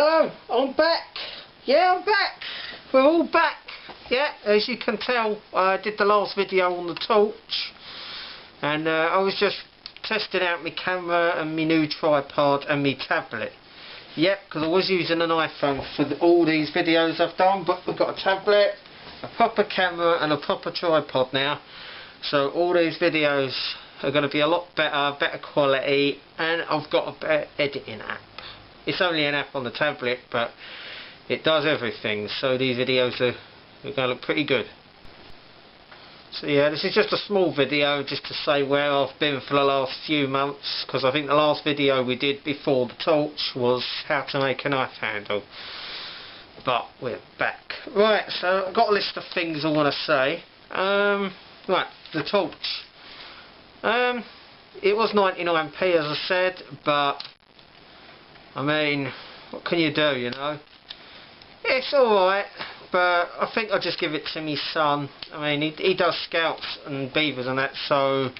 Hello, I'm back. Yeah, I'm back. We're all back. Yeah, as you can tell, I did the last video on the torch, and I was just testing out my camera and my new tripod and my tablet. Yep, because I was using an iPhone for all these videos I've done, but we've got a tablet, a proper camera and a proper tripod now, so all these videos are going to be a lot better quality, and I've got a better editing app. It's only an app on the tablet, but it does everything, so these videos are going to look pretty good. So yeah, this is just a small video just to say where I've been for the last few months, because I think the last video we did before the torch was how to make a knife handle. But we're back. Right, so I've got a list of things I want to say. Right, the torch. It was 99p as I said, but I mean, what can you do, you know? It's alright, but I think I'll just give it to my son. I mean, he does scouts and beavers and that, so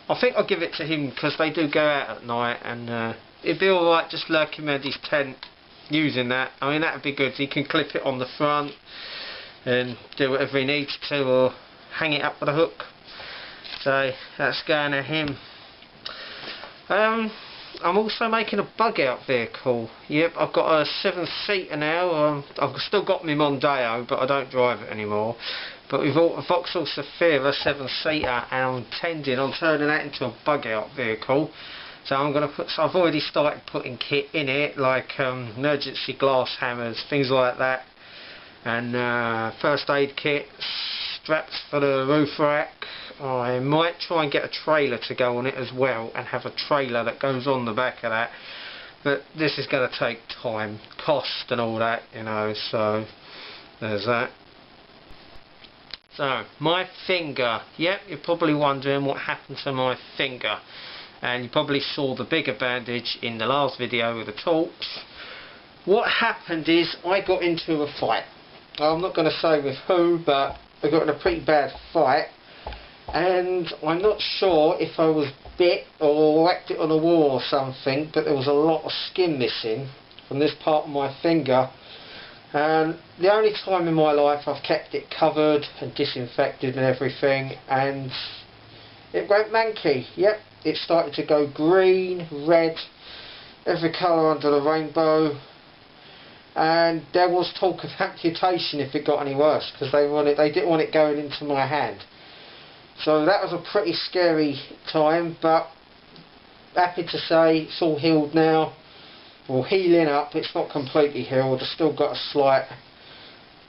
I think I'll give it to him, because they do go out at night, and it'd be alright just lurking around his tent using that. I mean, that'd be good. He can clip it on the front and do whatever he needs to, or hang it up with a hook. So that's going to him. I'm also making a bug out vehicle. Yep, I've got a 7-seater now. I've still got my Mondeo, but I don't drive it anymore. But we've bought a Vauxhall Zafira 7-seater, and I'm intending on turning that into a bug out vehicle. So I'm going to put. So I've already started putting kit in it, like emergency glass hammers, things like that, and first aid kits, straps for the roof rack. I might try and get a trailer to go on it as well, and have a trailer that goes on the back of that, but this is going to take time, cost and all that, you know, so there's that. So my finger, yep, you're probably wondering what happened to my finger, and you probably saw the bigger bandage in the last video with the torch. What happened is I got into a fight. I'm not going to say with who, but I got in a pretty bad fight, and I'm not sure if I was bit or whacked it on a wall or something, but there was a lot of skin missing from this part of my finger, and the only time in my life I've kept it covered and disinfected and everything, and it went manky. Yep, it started to go green, red, every colour under the rainbow, and there was talk of amputation if it got any worse, because they didn't want it going into my hand. So that was a pretty scary time, but happy to say it's all healed now, or healing up. It's not completely healed, I've still got a slight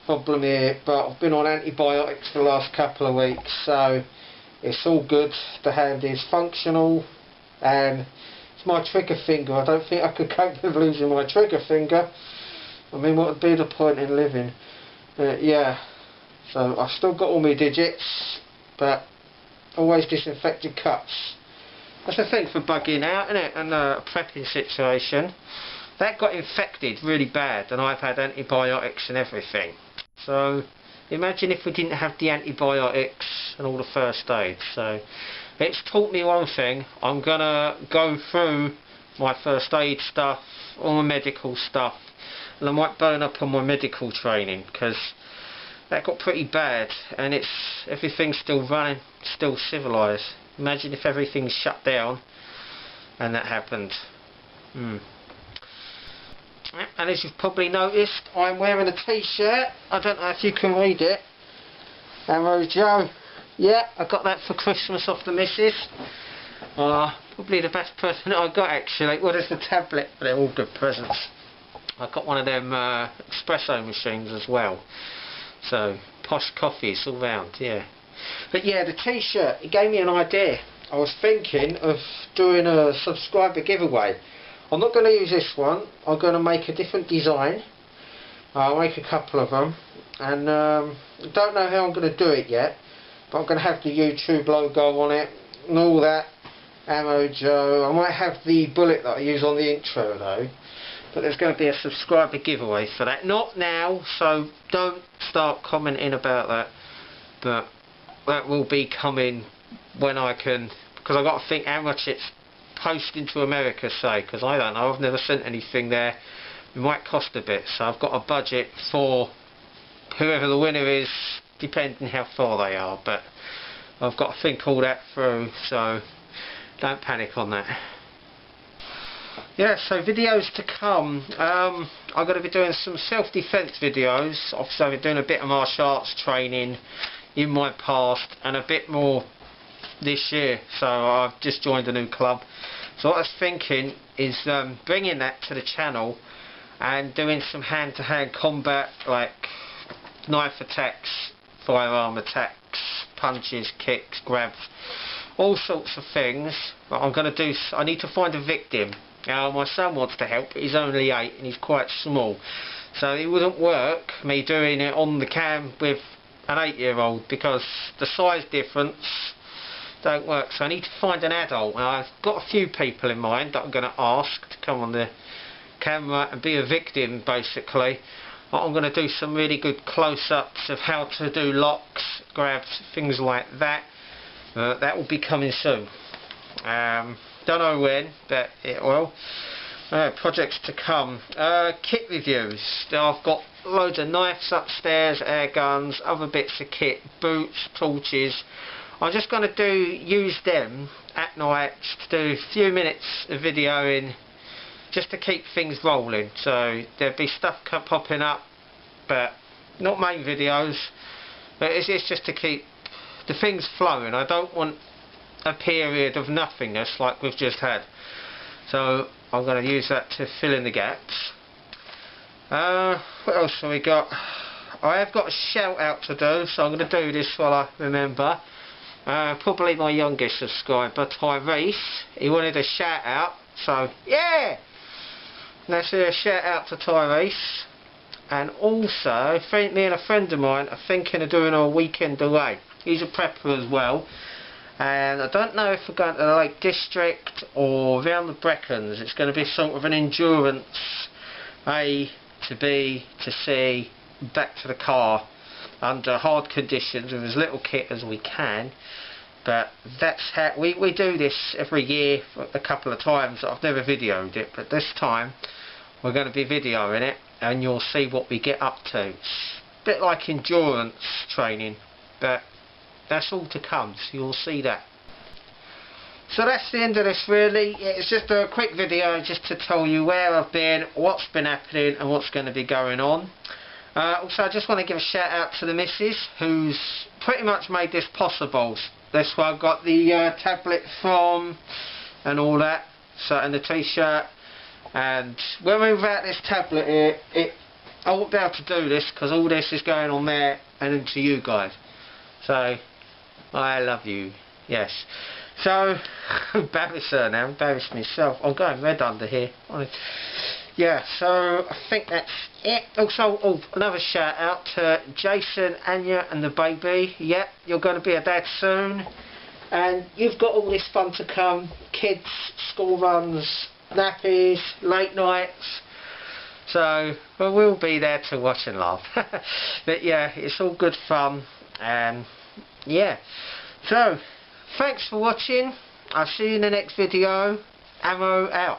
problem here, but I've been on antibiotics for the last couple of weeks, so it's all good. The hand is functional, and it's my trigger finger. I don't think I could cope with losing my trigger finger. I mean, what would be the point in living? Yeah, so I've still got all my digits, but always disinfected cuts. That's the thing for bugging out, isn't it? And a prepping situation. That got infected really bad, and I've had antibiotics and everything. So imagine if we didn't have the antibiotics and all the first aid. So it's taught me one thing. I'm gonna go through my first aid stuff, all my medical stuff, and I might burn up on my medical training, because that got pretty bad, and everything's still running, still civilised. Imagine if everything's shut down and that happened. And as you've probably noticed, I'm wearing a t-shirt. I don't know if you can read it. Ammo Joe. Yeah, I got that for Christmas off the missus. Probably the best present I got, actually. Well, there's the tablet, but they're all good presents. I got one of them espresso machines as well. So, posh coffees all round, yeah. But yeah, the t-shirt, it gave me an idea. I was thinking of doing a subscriber giveaway. I'm not going to use this one. I'm going to make a different design. I'll make a couple of them. And don't know how I'm going to do it yet, but I'm going to have the YouTube logo on it and all that. Ammo Joe. I might have the bullet that I use on the intro though. But there's going to be a subscriber giveaway for that. Not now, so don't start commenting about that. But that will be coming when I can, because I've got to think how much it's posting to America, say, because I don't know, I've never sent anything there. it might cost a bit, so I've got a budget for whoever the winner is, depending how far they are, but I've got to think all that through, so don't panic on that. Yeah, so videos to come. I'm going to be doing some self-defense videos. Obviously I've been doing a bit of martial arts training in my past and a bit more this year, so I've just joined a new club. So what I was thinking is bringing that to the channel and doing some hand-to-hand combat, like knife attacks, firearm attacks, punches, kicks, grabs, all sorts of things. But I'm going to do, I need to find a victim. My son wants to help, but he's only 8 and he's quite small, so it wouldn't work me doing it on the cam with an 8-year-old because the size difference don't work. So I need to find an adult. Now, I've got a few people in mind that I'm going to ask to come on the camera and be a victim, basically. I'm going to do some really good close-ups of how to do locks, grabs, things like that. That will be coming soon. Don't know when, but it will. Projects to come. Kit reviews. I've got loads of knives upstairs, air guns, other bits of kit, boots, torches. I'm just going to use them at night to do a few minutes of videoing just to keep things rolling. So there'll be stuff popping up, but not main videos, but it's just to keep the things flowing. I don't want a period of nothingness like we've just had, so I'm going to use that to fill in the gaps. What else have we got? I have got a shout out to do, so I'm going to do this while I remember. Probably my youngest subscriber, Tyrese. He wanted a shout out, so yeah, let's do a shout out to Tyrese. And also, me and a friend of mine are thinking of doing a weekend away. He's a prepper as well, and I don't know if we're going to the Lake District or around the Brecons. It's going to be sort of an endurance, A to B to C, back to the car under hard conditions with as little kit as we can. But that's how we do this every year. A couple of times I've never videoed it, but this time we're going to be videoing it and you'll see what we get up to. It's a bit like endurance training, but that's all to come, so you'll see that. So that's the end of this really. It's just a quick video just to tell you where I've been, what's been happening and what's going to be going on. Also I just want to give a shout out to the missus who's pretty much made this possible. That's where I got the tablet from and all that, so, and the t-shirt. And when we without this tablet here, I won't be able to do this because all this is going on there and into you guys. So I love you, yes. So embarrass her now, embarrass myself. I'm going red under here. Yeah, so I think that's it. Also, another shout out to Jason, Anya and the baby. Yep, you're going to be a dad soon, and you've got all this fun to come. Kids, school runs, nappies, late nights. So we'll be there to watch and laugh. But yeah, it's all good fun. Yeah, so thanks for watching. I'll see you in the next video. Ammo out.